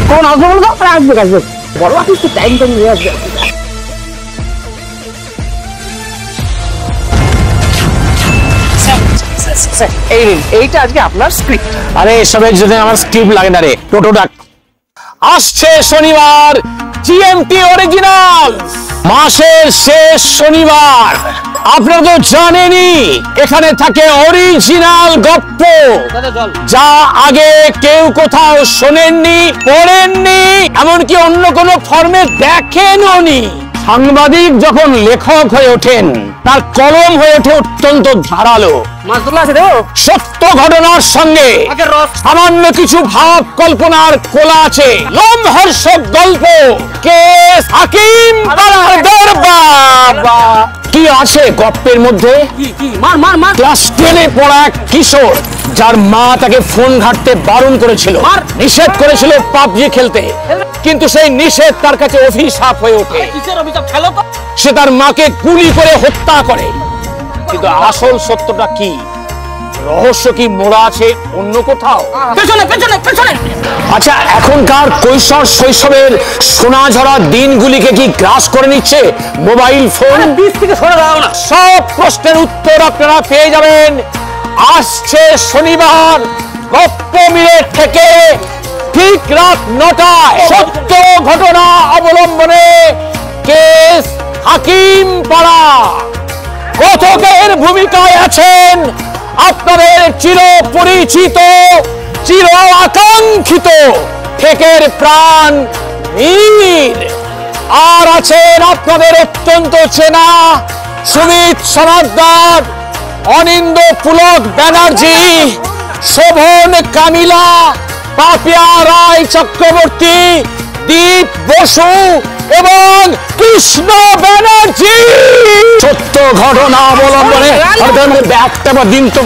কোন আসবে বলো তো? আসবে আসবে, বড় একটু টাইম টাইম নিয়ে আসবে। এই নিন, এইটা আজকে আপনার স্ক্রিপ্ট। আরে এসবের জন্য আমার স্ক্রিপ্ট লাগে না রে, টোটো ডাক। আসছে শনিবার জিএমটি অরিজিনাল, মাসের শেষ শনিবার। আপনারা তো জানেনই এখানে থাকে অরিজিনাল গল্প, যা আগে কেউ কোথাও শোনেননি, পড়েননি, এমনকি অন্য কোনো ফর্মে দেখেনওনি। সাংবাদিক যখন লেখক হয়ে ওঠেন, তার কলম হয়ে ওঠে অত্যন্ত ধারালো। সত্য ঘটনার সঙ্গে সামান্য কিছু ভাব কল্পনার কোলা আছে। লোমহর্ষক গল্প, কেস, হাকিম পাড়ার দরবার। কি আছে গল্পের মধ্যে? ক্লাস 10-এ পড়া এক কিশোর, যার মা তাকে ফোন ঘাঁটতে বারণ করেছিল, নিষেধ করেছিল পাবজি খেলতে, কিন্তু সেই নিষেধ তার কাছে অভিশাপ হয়ে ওঠে। সে তার মাকে গুলি করে হত্যা করে। কিন্তু আসল সত্যটা কি? রহস্য কি মোড়া আছে অন্য কোথাও? আচ্ছা, এখনকার কৈশোর শৈশবের সোনা ঝরা দিনগুলিকে কি গ্রাস করে নিচ্ছে মোবাইল ফোন? সব প্রশ্নের উত্তর আপনারা পেয়ে যাবেন আসছে শনিবার গপ্প মিনিট থেকে ঠিক রাত 9টায়। সত্য ঘটনা অবলম্বনে কেস হাকিম পাড়া। কথকের ভূমিকায় আছেন আপনাদের চির পরিচিত, চির আকাঙ্ক্ষিত ঠেকের প্রাণ মীর। আর আছেন আপনাদের অত্যন্ত চেনা সুমিত সমাদ্দার, অনিন্দ পুলক ব্যানার্জি, শোভন কামিলা, পাপিয়া রায় চক্রবর্তী, দীপ বসু এবং কৃষ্ণ ব্যানার্জি। সত্য ঘটনা অবলম্বনে ব্যাগটা বা দিন তো।